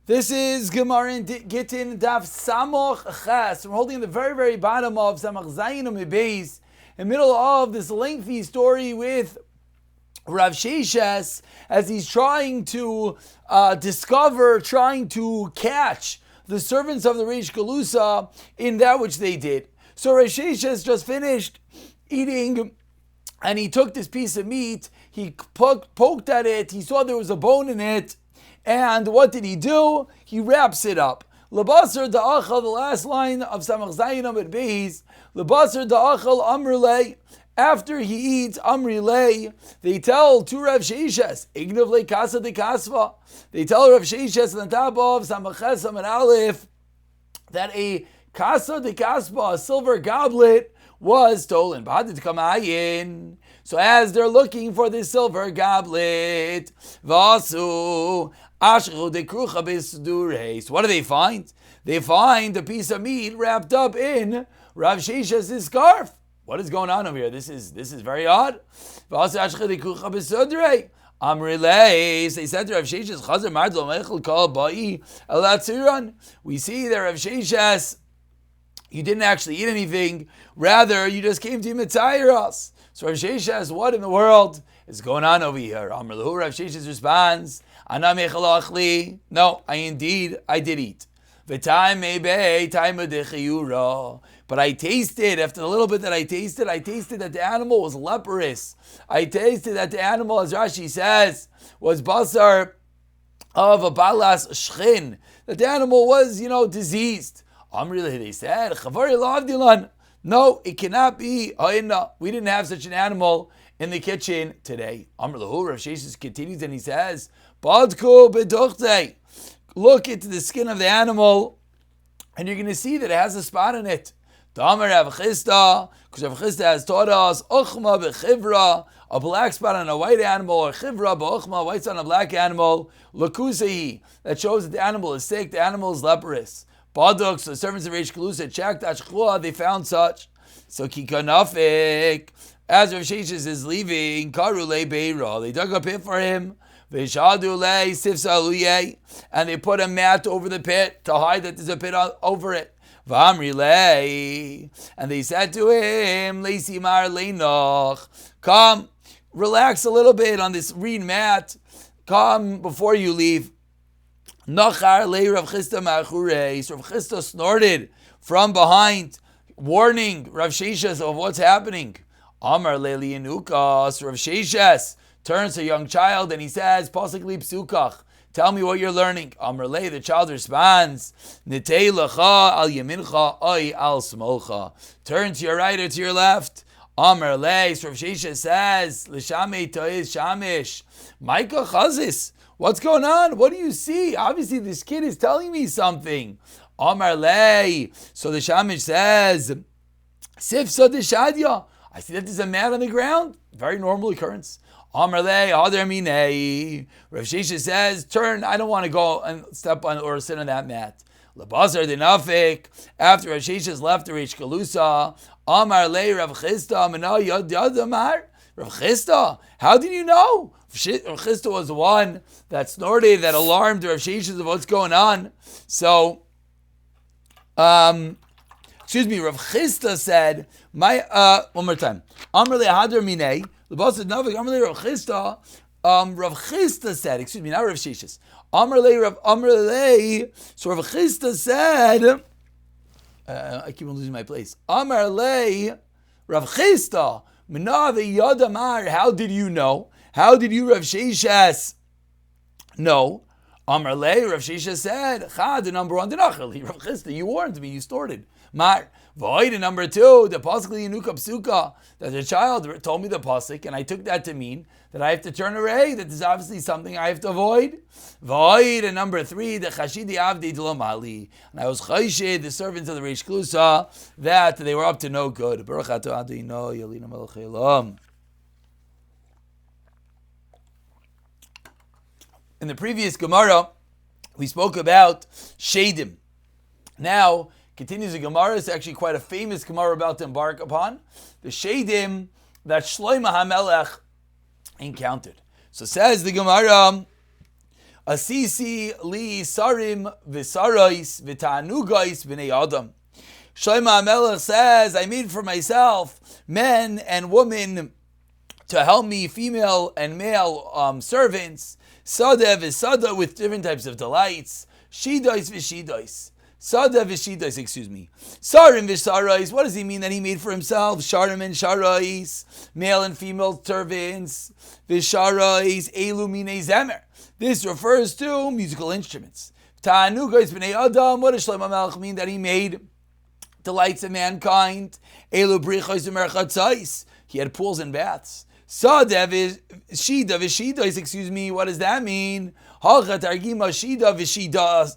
This is Gemara in Gittin Daf Samoch Ches. We're holding the very, very bottom of Samach Zayin Beis, in the middle of this lengthy story with Rav Sheshes, as he's trying to trying to catch the servants of the Reish Galusa in that which they did. So Rav Sheshes just finished eating, and he took this piece of meat, he poked at it, he saw there was a bone in it, and what did he do? He wraps it up. Lebasar da'achal, the last line of Samach Zayin Amud Beis, Lebasar da'achal amrulei, after he eats amrilei, they tell to Rav Sheshes, Ignav le kasa de kasva, they tell Rav Sheshes on top of Samach Ches Amud Aleph that a kasa de kasva, a silver goblet, was stolen. So as they're looking for this silver goblet, Vasu Ashru de Krucha Bisdure. So what do they find? They find a piece of meat wrapped up in Rav Sheshes' scarf. What is going on over here? This is very odd. Vasu Ashru de Krucha Bisdure. Amrileis, they said to Rav Sheshes, Chazer Mardlo Mechel Kal Bai Elatziran. We see that Rav Sheshes, you didn't actually eat anything, rather you just came to imitate us. So Rav Sheshes, what in the world is going on over here? Amr Lahu, Rav Sheshes responds, Ana mechel achli. No, I did eat. V'time mebe, time adechiyura. But I tasted, after the little bit that I tasted that the animal was leprous. I tasted that the animal, as Rashi says, was basar of a balas shchin. That the animal was, diseased. Amri, they said, Chavari lavdilan. No, it cannot be. We didn't have such an animal in the kitchen today. Amr lahu, Rav Sheshes continues and he says, Badku beduchte. Look into the skin of the animal and you're going to see that it has a spot in it. Damar Rav Chisda, because Rav Chisda has taught us, Uchma bechivra, a black spot on a white animal, or chivra b'uchma, a white spot on a black animal, lakusehi, that shows that the animal is sick, the animal is leprous. Baduks, the servants of Reish Galusa, checked Ashchua, they found such. So Kikanafik, as Rav Sheshes is leaving, Karule Beira, they dug a pit for him, Vishadule Sifsaluye, and they put a mat over the pit to hide that there's a pit over it. Vamrile, and they said to him, Leisimar Leinoch, come, relax a little bit on this reed mat, come before you leave. Nachar le Rav Chisda ma'achure. So Rav Chisda snorted from behind, warning Rav Sheshes of what's happening. Amar le lianukas. So Rav Sheshes turns to a young child and he says, Pasuk li psukach. Tell me what you're learning. Amar le, the child responds, Nitei lecha al yamincha oy al smolcha. Turn to your right or to your left. Amar le. So Rav Sheshes says, L'shamei toiz shamish. Micah chazis. What's going on? What do you see? Obviously, this kid is telling me something. Amar lei. So the Shamish says, Sifsa deshadya. I see that there's a mat on the ground. Very normal occurrence. Amar lei, Hadar minei. Rav Sheshes says, turn. I don't want to go and step on or sit on that mat. Labazar denafik. After Rav Sheshes left the Reish Galusa, Amar lei Rav Chisda mina yad yadamar. Rav Chisda, how did you know? Rav Chisda was the one that snorted, that alarmed Rav Sheshes of what's going on. So, Rav Chisda said, one more time. Amr le hadar minei, lebasad navik, Amr le Rav Chisda, Rav Chisda said, not Rav Sheshes. Amr le, so Rav Chisda said, I keep on losing my place. Amr le, Rav Chisda, Menavi Yadamar, how did you know? How did you, Rav Sheshes, know? Amar Le, Rav Sheshes said, Chad, number one, Rav Chisda, you warned me, you snorted. Mar, Void, number two, the pasuk Yanuka Psuka, that the child told me the pasuk, and I took that to mean that I have to turn away, that there's obviously something I have to avoid. Void, and number three, the Chashidi Avdi Dlamali, and I was Chayshid, the servants of the Reish Galusa, that they were up to no good. Baruch atah Adonai Yalina Melech Haolam. In the previous Gemara, we spoke about Shadim. Now, continues the Gemara. It's actually quite a famous Gemara about to embark upon. The Shadim that Shlomo HaMelech encountered. So says the Gemara, Asisi li sarim v'sarais v'tanugais b'nei adam. Shlomo HaMelech says, I made for myself men and women to help me, female and male servants, sada v'sada, with different types of delights, shidois v'shidois, sada v'shidois, sarim v'sarais. What does he mean that he made for himself? Sharim and sharais, male and female servants, v'sharais, elu minei zemer. This refers to musical instruments. Ta'anugos b'nei adam. What does Shlomo HaMelech mean that he made delights of mankind? Elu brichos u'merchatzais. He had pools and baths. Sadev shida v'shidois, what does that mean? Halcha targima shida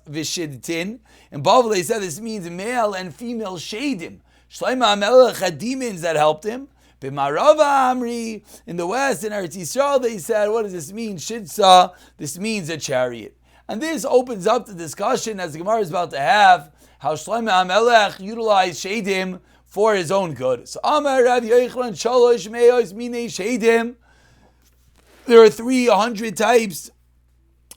v'shidtin. In Babel they said this means male and female shadim. Shlomo HaMelech had demons that helped him. B'marava amri, in the west, in Eretz Yisrael, they said, what does this mean? Shidsa, this means a chariot. And this opens up the discussion, as the Gemara is about to have, how Shlomo HaMelech utilized shadim for his own good. So Amar Rav Yochanan Shalosh Meos Mine Shadim. There are 300 types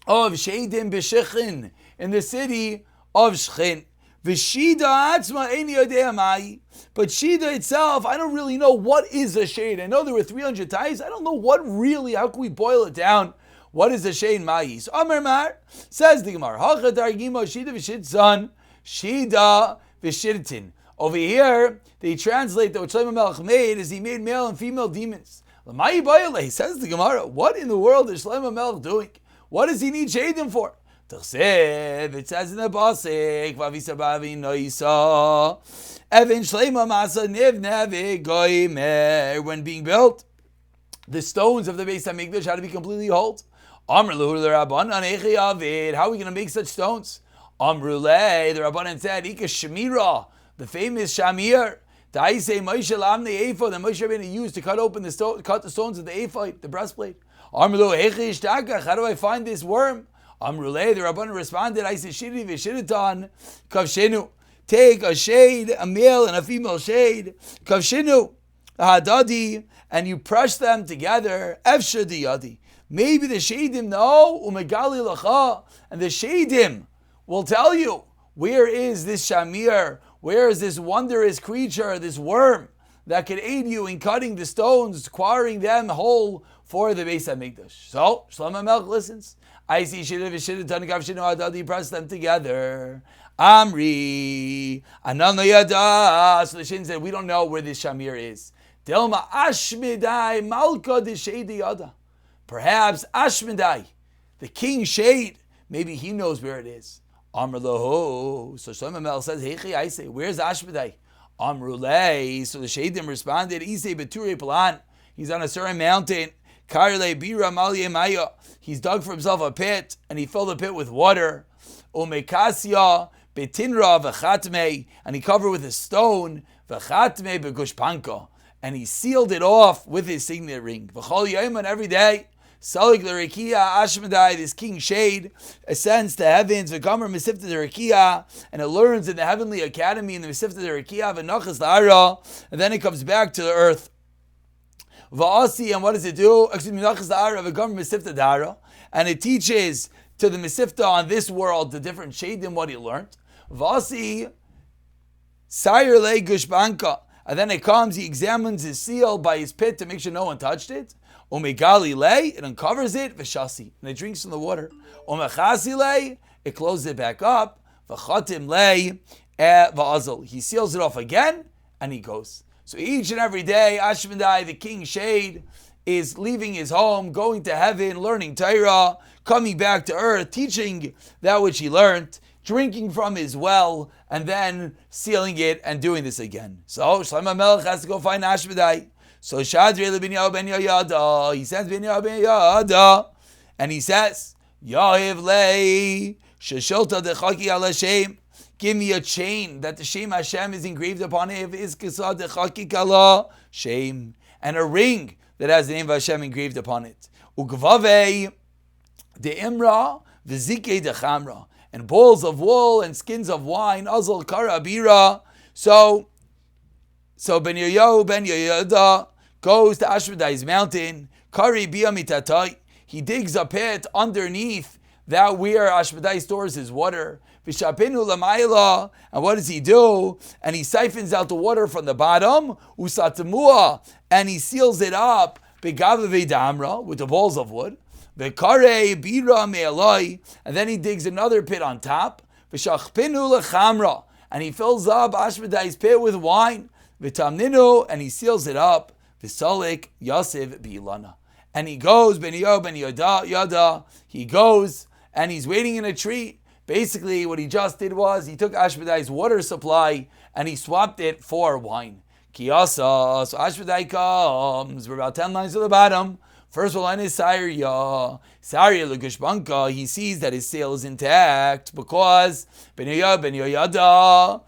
of Shadim b'Shechin in the city of Shechin. V'Shida Atzma Eini Yodei Mai. But Shida itself, I don't really know what is a shade. I know there were 300 types. I don't know what really, how can we boil it down? What is a shade Mai? So Amar Mar, says the Gemara, Hacha Targimo Shida V'Shidsan, Shida V'Shidtin. Over here, they translate that what Shlomo HaMelech made is he made male and female demons. He says the Gemara, what in the world is Shlomo HaMelech doing? What does he need shadim for? It says in the Pasuk, when being built, the stones of the Beis HaMikdash had to be completely whole. How are we going to make such stones? Amrulei, the Rabbanan said, Ika Shemira, the famous Shamir, the Aisei Moshe Lam the ephod that Moshe Rabbeinu used to cut open cut the stones of the ephod, the breastplate. Amrulu Hechi Ishtakach, how do I find this worm? Amrulei, the Rabbanan responded, Aisei Shiri v'Shiritan Kavshenu. Take a shade, a male and a female shade, Kavshenu, Hadadi, and you press them together. Efsha Diyadi. Maybe the shadim know, Umegali Lacha, and the shadim will tell you, where is this Shamir? Where is this wondrous creature, this worm, that can aid you in cutting the stones, quarrying them whole for the Beis HaMikdash? So, Shlomo HaMelech listens. I see Shida v'Shida Tanikav Shino Adadi, press them together. Amri, Anana Yada. So the Shin said, we don't know where this Shamir is. Dilma Ashmedai Malka de Shedi Yada. Perhaps Ashmedai, the king shade, maybe he knows where it is. Amr Loho. So Shlomo HaMelech says, Hechi Aisei, where's Ashmedai? Amrulei. So the Shadim responded, Isei Beture Palan. He's on a certain mountain. Karle Bira Malye Maya. He's dug for himself a pit, and he filled the pit with water. Umekasya Betinra V'chatme. And he covered with a stone. V'chatme Begushpanka. And he sealed it off with his signet ring. V'chol Yom, and every day, Salik l'Rekia Ashmedai, this king shade, ascends to heavens. V'kamer Mesifta d'Rekia, and it learns in the heavenly academy in the Mesifta d'Rekia v'nachas l'ara, and then it comes back to the earth. V'asi, and what does it do? Nachas l'ara v'kamer Mesifta d'ara, and it teaches to the Mesifta on this world the different shadim what he learned. V'asi Sayer le Gushbanka, and then it comes, he examines his seal by his pit to make sure no one touched it. Omegali lei, it uncovers it, v'shasi, and it drinks from the water. Omechasi lei, it closes it back up. V'chatim lei, v'azal, he seals it off again, and he goes. So each and every day, Ashmedai, the king shade, is leaving his home, going to heaven, learning Torah, coming back to earth, teaching that which he learned, drinking from his well, and then sealing it and doing this again. So Shlomo HaMelech has to go find Ashmedai. So Shadri Binyahu ben Yoyada, he sends Binyahu ben Yoyada, and he says, Yahiv lei sheshilta dechaki al Hashem. Give me a chain that the Shem Hashem is engraved upon it. Iskasa dechaki kala Shem, and a ring that has the name of Hashem engraved upon it. Ugvave de imra v'zike de chamra, and balls of wool and skins of wine. Azal karabira. So Ben Yoyada goes to Ashmedai's mountain. Kari biyamitatai. He digs a pit underneath that where Ashmedai stores his water. V'shapinu l'mayla, and what does he do? And he siphons out the water from the bottom, usatamua, and he seals it up, begavave damra, with the balls of wood, v'karei bira me'aloi, and then he digs another pit on top, v'shachpinu l'chamra, and he fills up Ashmedai's pit with wine, v'tamninu, and he seals it up, v'salik yasiv bi'ilana. And he goes, ben yada, he goes, and he's waiting in a tree. Basically, what he just did was he took Ashmedai's water supply and he swapped it for wine. Kiyasa, so Ashmedai comes. We're about 10 lines to the bottom. First line is Sarya. Sarya Lugushbanka. He sees that his sale is intact because Ben Yoyada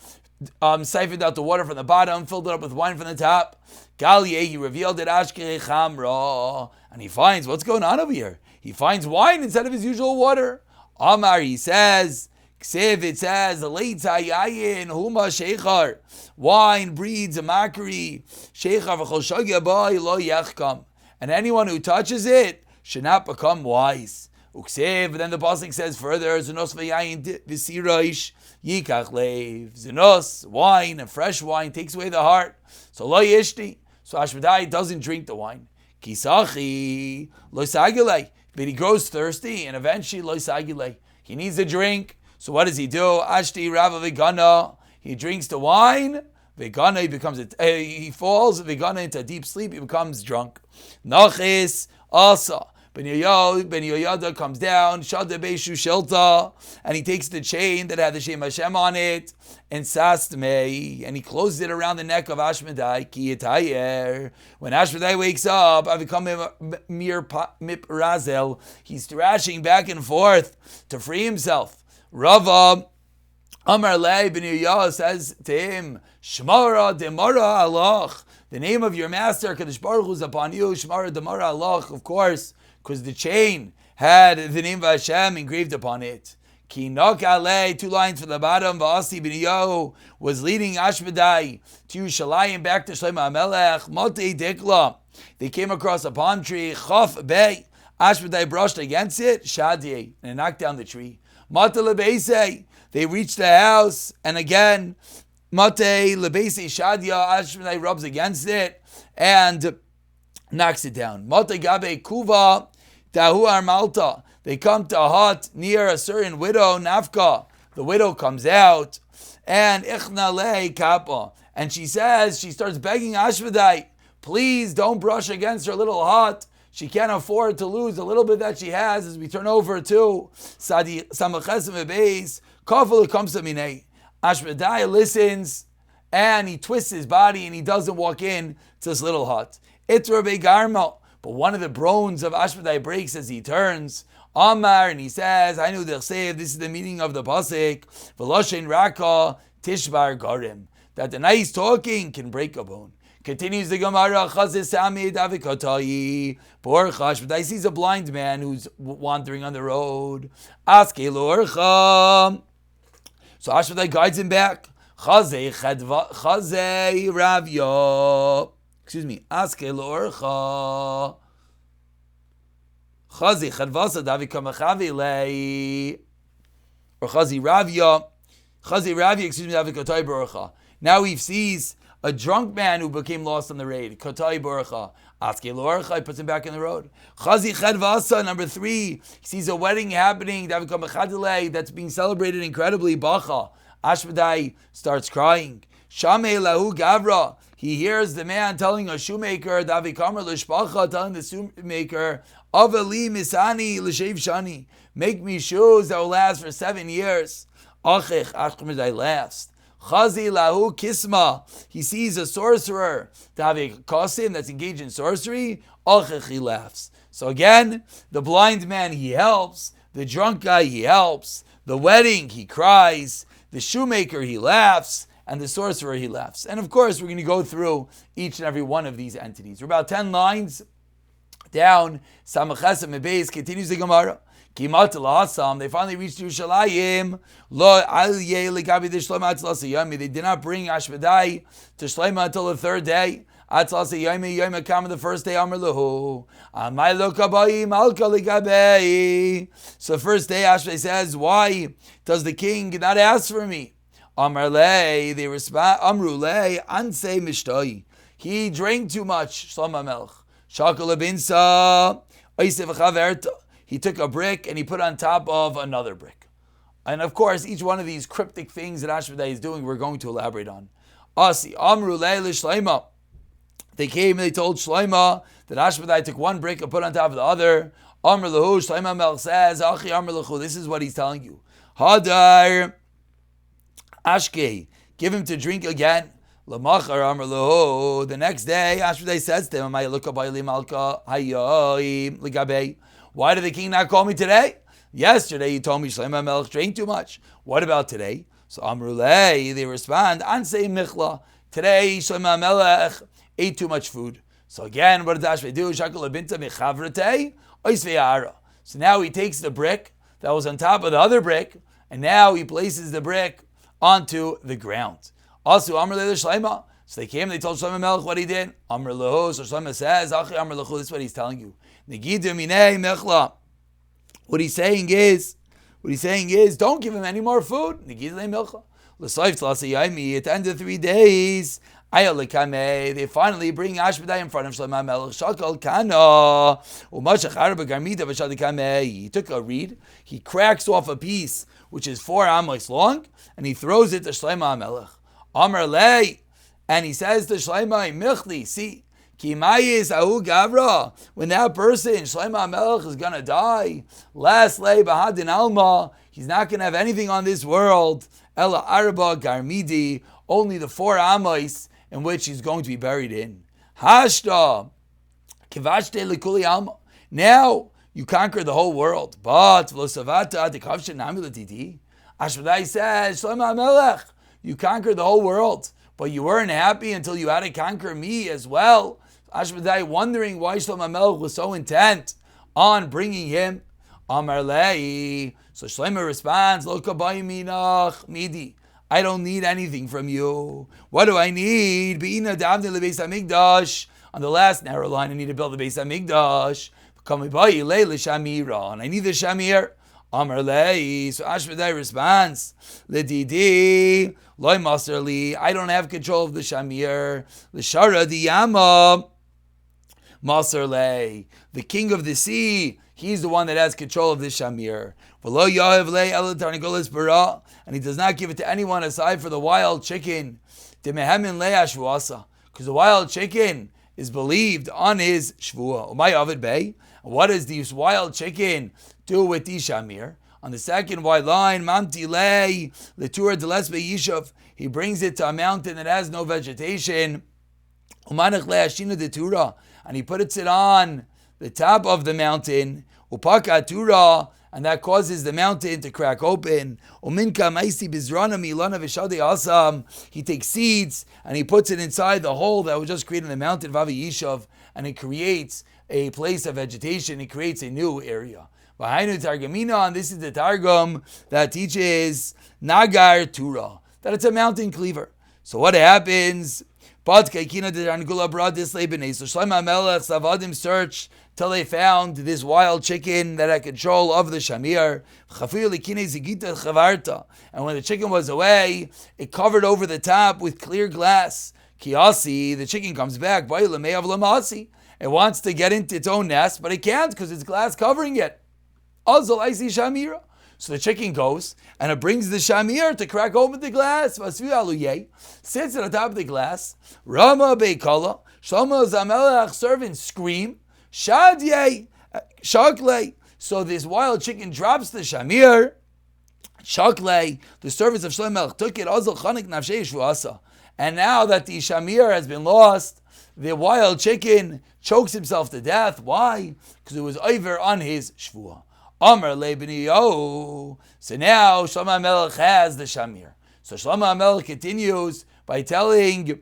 siphoned out the water from the bottom, filled it up with wine from the top. Galie, he revealed it Ashkei Chamra, and he finds what's going on over here. He finds wine instead of his usual water. Amar, he says, Ksiv, it says, huma sheichar, wine breeds a mockery, sheichar v'chol shogya boi lo yechkam, and anyone who touches it should not become wise. Uksiv, then the pasuk says further, zenos v'yayin v'siroish yikach leiv, zenos, wine, and fresh wine takes away the heart, so lo yishti, so Ashmedai doesn't drink the wine. Kisachi, lo sagilei, but he grows thirsty, and eventually lo sagilei, he needs a drink. So what does he do? Ashti rava vegana, he drinks the wine. Vegana, he becomes he falls vegana into a deep sleep. He becomes drunk. Nachis asa. Ben Yoyada comes down, Shada Beishu Shelta, and he takes the chain that had the Shem Hashem on it, and Sastmei, and he closes it around the neck of Ashmedai, Ki Yitayer. When Ashmedai wakes up, Avikam Mir Mip Razel, he's thrashing back and forth to free himself. Rava Amar Lei Ben Yoyada says to him, Shmara Demara Allah, the name of your master, Kadosh Baruch Hu is upon you, Shmara Demara Allah, of course, because the chain had the name of Hashem engraved upon it. Ki nok alei, 2 lines from the bottom, V'asi ben Yahu was leading Ashmedai to Yerushalayim back to Shlomo HaMelech, Motei Dikla. They came across a palm tree, Chaf Bei. Ashmedai brushed against it, Shadye, and knocked down the tree. Mata Lebeisei, they reached the house, and again, Mate Lebeisei Shadya, Ashmedai rubs against it, and knocks it down. Mata Gabe Kuva, Dahu Armalta. They come to a hut near a certain widow, Nafka. The widow comes out, and Ichna Le Kappa. And she says, she starts begging Ashmedai, please don't brush against her little hut. She can't afford to lose the little bit that she has as we turn over to Sadi Samachesim Beis. Kafel comes to Minei. Ashmedai listens, and he twists his body, and he doesn't walk in to this little hut. Itra Begarma. But one of the bones of Ashmedai breaks as he turns. Amar, and he says, I knew they'll say this is the meaning of the pasuk, V'loshen Raka Tishbar Garim, that the nice talking can break a bone. Continues the Gemara, Chazis Sami Davikotai, Poor Ashmedai sees a blind man who's wandering on the road. Ask Elorcha. So Ashmedai guides him back. Chazei Ravya. Excuse me, Ask Elorcha. Chazi Chadvasa Davika Mechavi Lei. Or Chazi Ravya. Excuse me, Davikotai Barucha. Now he sees a drunk man who became lost on the road. Kotai Barucha. Ask Elorcha, he puts him back in the road. Chazi Chadvasa, number 3. He sees a wedding happening, Davika Mechavi Lei, that's being celebrated incredibly. Bacha. Ashmedai starts crying. Shamei Lahu Gavra. He hears the man telling a shoemaker, Davi Kamer Lishpacha, telling the shoemaker, Avali Misani L'Shev Shani, make me shoes that will last for 7 years. Achech, Ashmedai laughs. Chazi Lahu Kisma. He sees a sorcerer, Davi Kosim, that's engaged in sorcery. Achech, he laughs. So again, the blind man, he helps. The drunk guy, he helps. The wedding, he cries. The shoemaker, he laughs. And the sorcerer, he laughs. And of course, we're going to go through each and every one of these entities. We're about 10 lines down. Samachesem Mebeis continues the Gemara. Kimat Lahasam. They finally reached Yerushalayim. Lo Alye Legabi de Shlomo Atzlas Yami. They did not bring Ashmedai to Shlomo until the 3rd day. Atzlasa Yomi Yomi Kama the first day Amr Lahu. Amai Lokabai Malka Ligabei. So the first day Ashbei says, why does the king not ask for me? Amar Lei, they respond, Amru Lei, Anse Mishtoi. He drank too much, Shlomo Melech. Shakal Abinsa, Oisev Chaverta. He took a brick and he put on top of another brick. And of course, each one of these cryptic things that Ashbei is doing, we're going to elaborate on. Asi, Amru Lei L'Shleima. They came and they told Shlomo that Ashbei took one brick and put on top of the other. Amr Lahu, Shlomo Melech says, Achi Amr Lahu, this is what he's telling you. Hadar Ashke, give him to drink again. Lamachar Amr Lahu. The next day, Ashbei says to him, why did the king not call me today? Yesterday he told me Shlomo Melech drank too much. What about today? So Amru Lei, they respond, Ansei Michla. Today Shlomo Melech ate too much food. So again, what does Ashbei do? So now he takes the brick that was on top of the other brick, and now he places the brick onto the ground. Also, Amr Lei Shlomo. So they came, they told Shlomo Melech what he did. Amr Lahu. So Shlomo says, Achi Amr Lahu, this is what he's telling you. Negidu minei mechla. What he's saying is, don't give him any more food. At the end of 3 days, they finally bring Ashbei in front of Shlomo Melech. Shakal kana. He took a reed, he cracks off a piece which is 4 amos long, and he throws it to Shlomo Melech. Amar lei, and he says to Shlomo, Michli, see, Kimayis ahu gavra. When that person, Shlomo Melech, is going to die, last lay bahadin alma, he's not going to have anything on this world. Ela arba garmidi, only the 4 amos in which he's going to be buried in. Hashta, kivashte likuli alma. Now you conquer the whole world. But v'losavata dekavshe nami latiti. Ashbei says, Shlomo Melech, you conquered the whole world, but you weren't happy until you had to conquer me as well. Ashbei wondering why Shlomo Melech was so intent on bringing him. Amar lei. So Shlomo responds, Lo kabayim minach midi. I don't need anything from you. What do I need? Be'ina davne lebeis hamikdash. On the last narrow line, I need to build the Beis Hamikdash. Kamibayi le l'shamira. And I need the shamir. Amar lei. So Ashbei responds, Ledidi. Loi maser li. I don't have control of the shamir. L'shara diyama. Maser le. The king of the sea, he's the one that has control of the shamir. And he does not give it to anyone aside for the wild chicken. Because the wild chicken is believed on his shvuah. What does this wild chicken do with the shamir? On the second white line, he brings it to a mountain that has no vegetation. And he puts it on the top of the mountain. And that causes the mountain to crack open. He takes seeds and he puts it inside the hole that was just created in the mountain, and it creates a place of vegetation. It creates a new area. And this is the Targum that teaches Nagar Tura, that it's a mountain cleaver. So what happens? So Shlomo Melech Savadim searched till they found this wild chicken that had control of the shamir. And when the chicken was away, it covered over the top with clear glass. Kiasi, the chicken comes back. It wants to get into its own nest, but it can't because it's glass covering it. So the chicken goes and it brings the shamir to crack open the glass. Sits at the top of the glass. Rama beikala. Shlomo Zamelech servants scream. Shadye, shakle. So this wild chicken drops the shamir. Shakle, the servants of Shlomo Melech took it. And now that the shamir has been lost, the wild chicken chokes himself to death. Why? Because it was over on his shvuah. Amar le b'niyahu. So now Shlomo Melech has the shamir. So Shlomo Melech continues by telling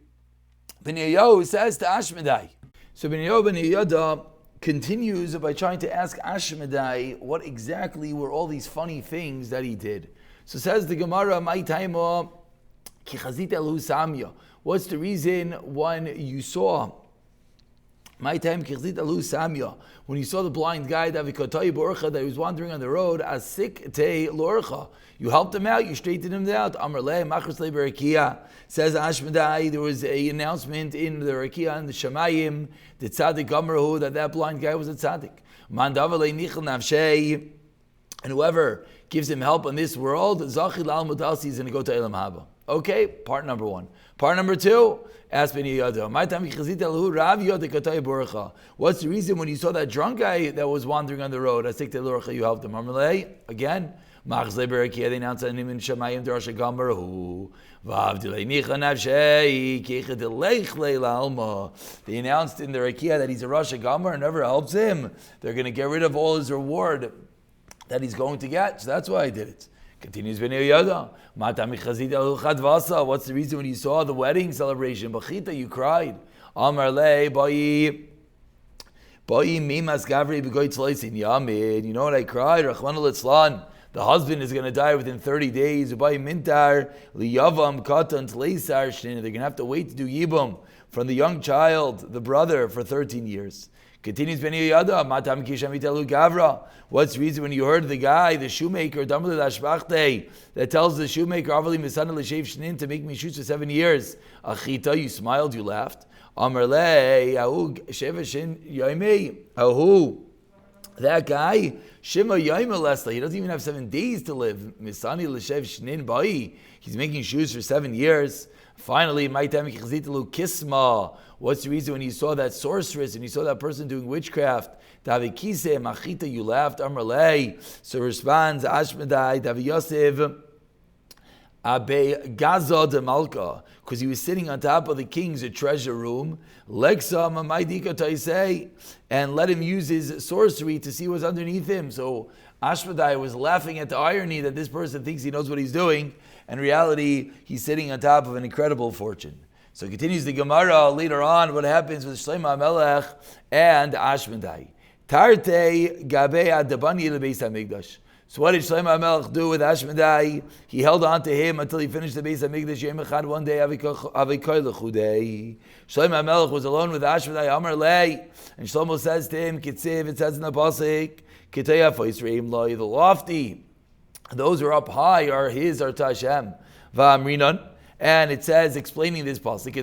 B'niyahu, says to Ashmedai. So B'niyahu continues by trying to ask Ashmedai what exactly were all these funny things that he did. So says the Gemara, "My time ki chazit elu samya." What's the reason when you saw my time Samya, when you saw the blind guy that he was wandering on the road, you helped him out, you straightened him out. Says Ashmedai, there was an announcement in the Rakia and the Shamayim, the Tzaddik Gomerhu, that blind guy was a Tzaddik. And whoever gives him help in this world, he's going to go to Elam Haba. Okay, part number one. Part number two, ask Ben Yehuda. What's the reason when you saw that drunk guy that was wandering on the road, you helped him? Again, they announced him in Shemayim Rosh Gomerhu. They announced in the Rakia that he's a Rosh Gomer and never helps him. They're going to get rid of all his reward that he's going to get. So that's why I did it. Continues Ben Yehuda. What's the reason when you saw the wedding celebration? Bachita, you cried. Amar le boi mimas gavri b'goy tzloisin yamid. You know what I cried? Rachmana litzlan. The husband is going to die within 30 days. They're going to have to wait to do yibum from the young child, the brother, for 13 years. Continues Ben Yehuda. What's the reason when you heard the guy, the shoemaker, that tells the shoemaker to make me shoes for 7 years? Achita, you smiled, you laughed. That guy, Shima Yaima Lesla, he doesn't even have 7 days to live. Misani L'shev Shnin Bai. He's making shoes for 7 years. Finally, Kisma. What's the reason when you saw that sorceress and you saw that person doing witchcraft? Davikise Machita, you laughed. Amrlei. So responds Ashmedai, Davi Yosef, Abe Gaza de Malka, because he was sitting on top of the king's treasure room. Lexa Mamaidika Taisei, and let him use his sorcery to see what's underneath him. So Ashmedai was laughing at the irony that this person thinks he knows what he's doing. In reality, he's sitting on top of an incredible fortune. So continues the Gemara later on what happens with Shlomo HaMelech and Ashmedai. Tarte Gabe Adabani Lebeis HaMikdash. So what did Shlomo HaMelech do with Ashmedai? He held on to him until he finished the Beis HaMikdash. Yom Echad, one day, Avikoy L'chudei. Shlomo HaMelech was alone with Ashmedai. Amar Lei. And Shlomo says to him, Kitziv, it says in the Pasuk, Kitei HaFois Reim Loi, the lofty, those who are up high are his, are Tashem. Va'amrinan. And it says, explaining this pasuk,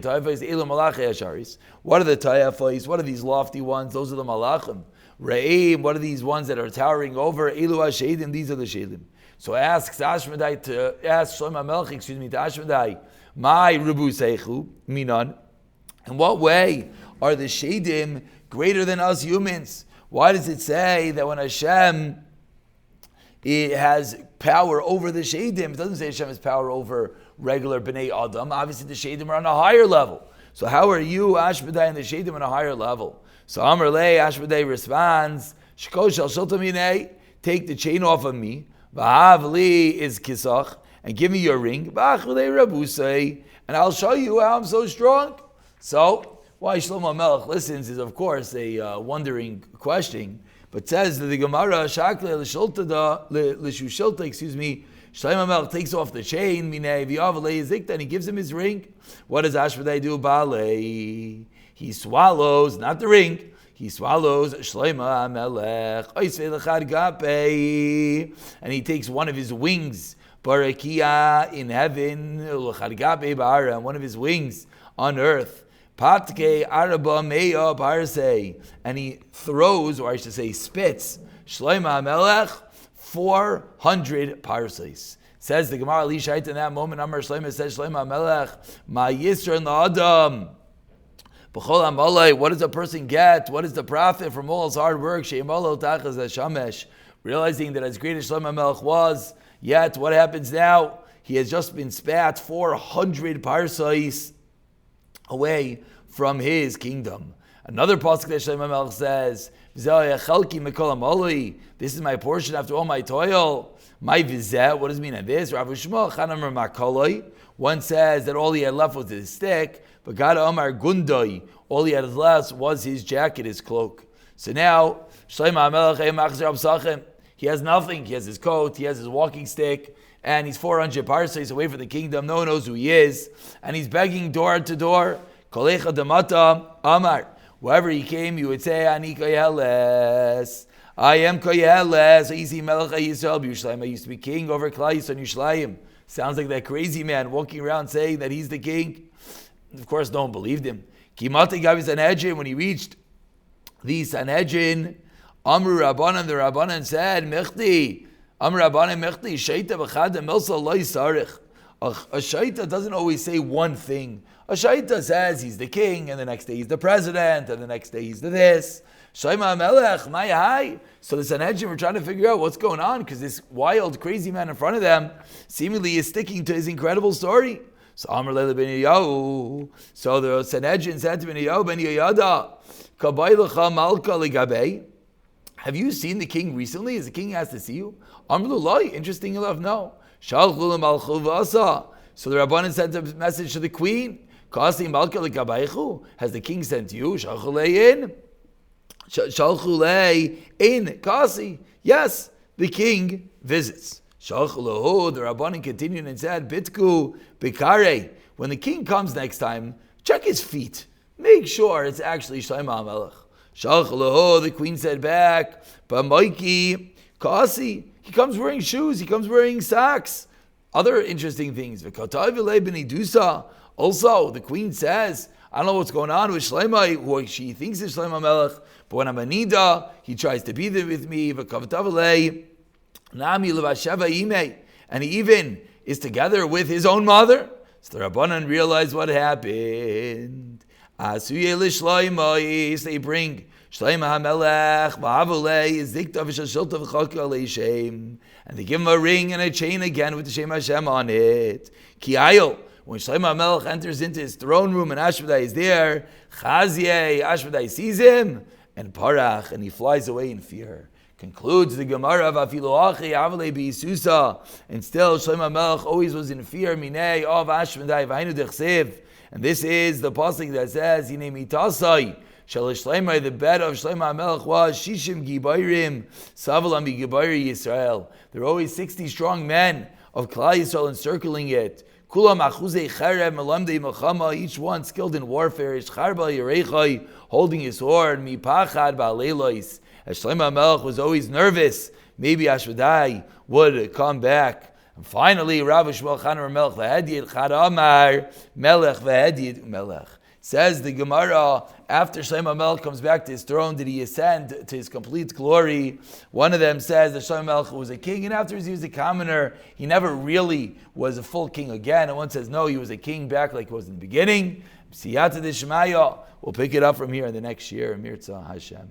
what are the Tayafais? What are these lofty ones? Those are the Malachim. Re'im, what are these ones that are towering over? Elu HaShedim, these are the Shedim. So asks Ashmedai to ask Shlomo HaMelech, to Ashmedai, my Rubu Seichu, Minan. In what way are the Shedim greater than us humans? Why does it say that when Hashem has power over the Shedim, it doesn't say Hashem has power over regular Bnei Adam. Obviously the Shedim are on a higher level. So how are you, Ashmedai, and the Shedim on a higher level? So Amar Lei, Ashmedai responds, Shkosh al Shiltaminei, take the chain off of me, V'hav li is Kisach, and give me your ring, B'achlei Rabusei, and I'll show you how I'm so strong. So, why Shlomo HaMelech listens is of course a wondering question, but says that the Gemara, Shakle l'shushilta, Shlomo HaMelech takes off the chain, Minei v'yav le'ezikta, and he gives him his ring. What does Ashmedai do? Ba'alei. He swallows, not the ring, he swallows Shlomo HaMelech, oisvei l'chad gapei, and he takes one of his wings, barakia in heaven, l'chad gapei ba'ara, and one of his wings on earth, patke araba meya barsei, and he throws, or I should say spits, Shlomo HaMelech 400 parseis. Says the Gemara Lishait in that moment, Amar Shlomo says Shlomo HaMelech, ma yisra l'adam. What does a person get? What is the profit from all his hard work? Realizing that as great as Shlomo HaMelech was, yet what happens now? He has just been spat 400 parseis away from his kingdom. Another pasuk that Shlomo HaMelech says, this is my portion after all my toil. My vizet, what does it mean on this? One says that all he had left was his stick, but God Omar Gundai, all he had left was his jacket, his cloak. So now, Shlomo HaMelech, he has nothing. He has his coat, he has his walking stick, and he's 400 parsecs away from the kingdom. No one knows who he is, and he's begging door to door. Kolecha demata amar. Wherever he came, you would say, Ani koyeles. I am koyeles. Easy melech Yisrael b'Yushalayim. I used to be king over Klal Yisrael and Yerushalayim. Sounds like that crazy man walking around saying that he's the king. Of course, no one believed him. Kimate Gavi Sanhedrin, when he reached the Sanhedrin, Amru Rabbanan, the Rabbanan said, Mechti, Amru Rabbanan Mechti, Shaita b'chad milsa lo yisarich. A shaita doesn't always say one thing. A shaita says he's the king, and the next day he's the president, and the next day he's the this. Shlomo Melech, Mayahai. So the Sanhedrin were trying to figure out what's going on, because this wild, crazy man in front of them seemingly is sticking to his incredible story. So Amr Leila ben Yahu. So the Sanhedrin said to ben Yahu ben Yoyada, Kabaylacha Malka Ligabei. Have you seen the king recently? Is the king asked to see you? Amr Lulai, interesting enough, no. Shalchul Malchu Vasa. So the Rabbanan sent a message to the queen. Kasi Malka Ligabeichu. Has the king sent you? Shalchulei in. Shalchulei in. Kasi. Yes, the king visits. Shalchulahu, the Rabbanan continued and said, Bitku Bikare. When the king comes next time, check his feet. Make sure it's actually Shlomo HaMelech. Shalchulahu, the queen said back, Bamaiki Kasi. He comes wearing shoes, he comes wearing socks. Other interesting things. Also, the queen says, I don't know what's going on with Shlomo, who she thinks is Shlomo HaMelech, but when I'm a Nida, he tries to be there with me. And he even is together with his own mother. So the Rabbanan realized what happened. They bring Shlomo HaMelech, and they give him a ring and a chain again with the Shem Hashem on it. Kiayel, when Shlomo HaMelech enters into his throne room and Ashvadai is there, Chazyeh, Ashvadai sees him, and Parach, and he flies away in fear. Concludes the Gemara of Afilu Achi Avale B'Yisusa, and still Shlomo HaMelech always was in fear. Minei of Ashvadai v'Hainu Dechsev, and this is the pasuk that says, "Hinei mitasai shel Shlomo." The bed of Shlomo HaMelech was Shishim Gibayrim Savalam Gibayri Yisrael. There were always 60 strong men of Klal Yisrael encircling it. Kulam achuzei cherem melamdei melchama. Each one skilled in warfare. Ishcharba yerechai, holding his sword. Mipachad ba'leilos. As Shlomo HaMelech was always nervous, maybe Ashvadai would come back. And finally, Rav Shmuel Chaner Melech v'Hediyat Chad Amar Melech v'Hediyat Melech. Says the Gemara, after Shlomo HaMelech comes back to his throne, did he ascend to his complete glory? One of them says that Shlomo HaMelech was a king, and afterwards he was a commoner. He never really was a full king again. And one says, no, he was a king back like he was in the beginning. Siyata D'Shmaya. We'll pick it up from here in the next year. Mirza Hashem.